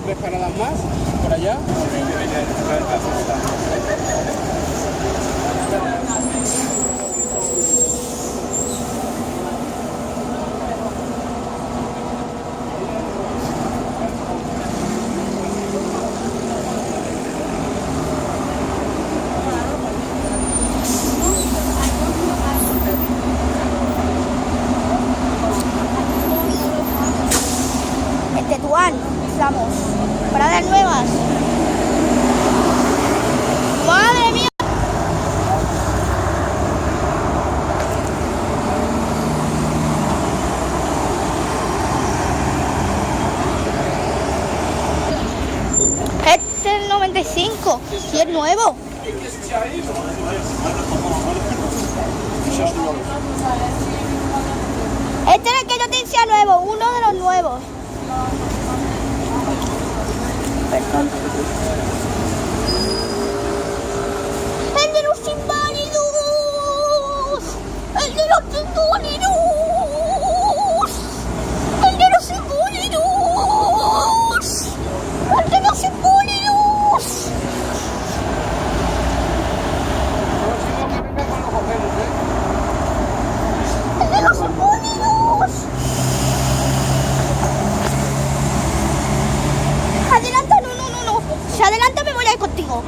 3 paradas más, por allá. Tetuán, estamos. Paradas nuevas. ¡Madre mía! Este es el 95 y es nuevo. Este es el que yo te decía nuevo, uno de los nuevos. ¡El de los inválidos! ¡El de los inválidos! ¡El de los inválidos! ¡El de los inválidos! ¡El de los inválidos! Adelanta, no. Si adelanta me voy a ir contigo.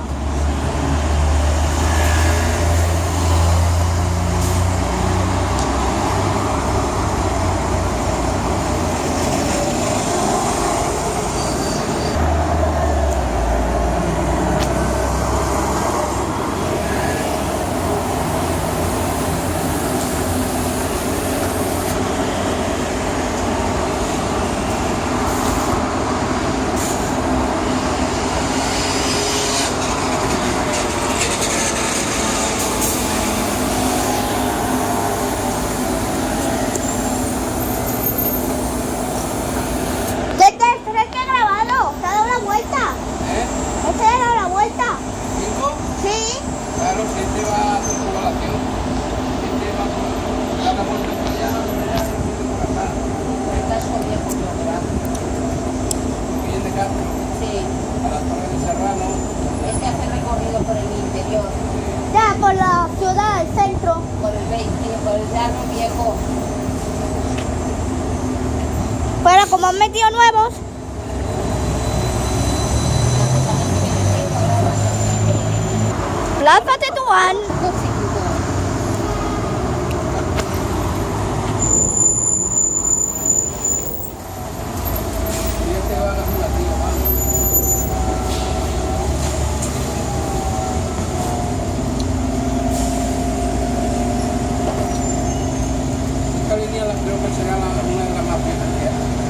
Por la ciudad, el centro. Por el llano viejo. Pero como han metido nuevos. Plaza Tetuán.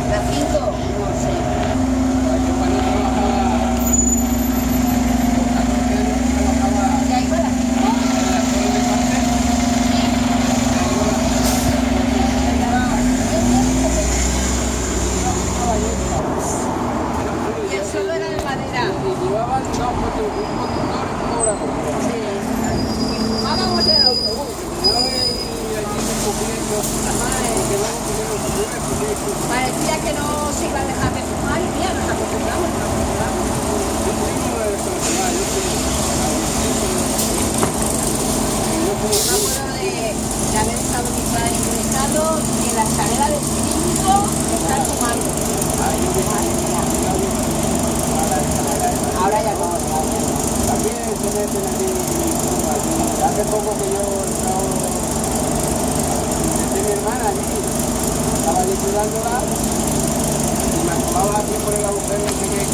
La 5, no sé. ¿Ya iba la 5? Y el suelo era de madera. Llevaban un conductor y un cobrador. Sí. Vamos al autobús. Parecía que no se iba a dejar de fumar y mira, nos acostumbramos. Me acuerdo de haber estado mi padre ingresado y en la escalera del cilindro estar fumando. Ahora ya no. También se meten aquí. Hace poco que yo estaba de mi hermana allí, estaba allí cuidándola y me acababa aquí por el agujero ese que el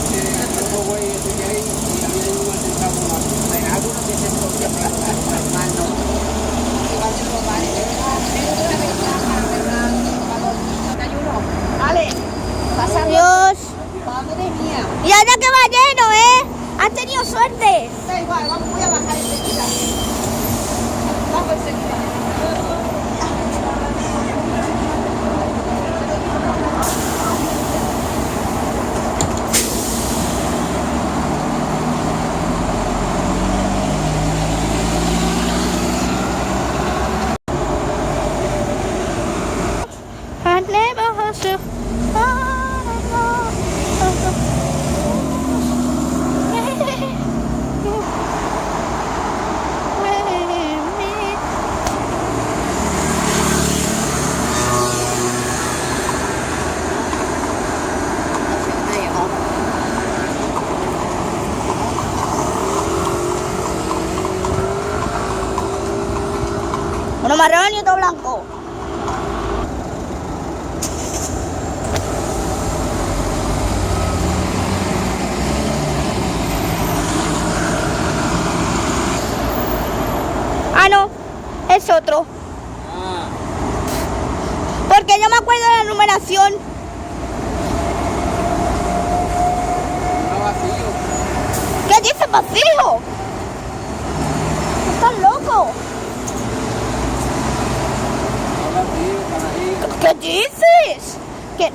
güey ese que hay y había ido un atentado más. Algunos que se escogen hermano. Igual que los bares, Vale, pásame. Dios. Madre mía. Y ahora que va lleno, Has tenido suerte. Da igual, vamos, voy a bajar enseguida. Bajo enseguida. marrón y otro blanco. Ah, no, es otro. Ah, Porque yo me acuerdo de la numeración. está vacío. ¿Qué dice vacío? ¿Estás loco? Está vacío, carajillo. ¿Qué dices? ¿Qué?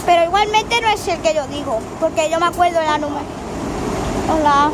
Pero igualmente no es el que yo digo, porque yo me acuerdo de la numeración. Hola.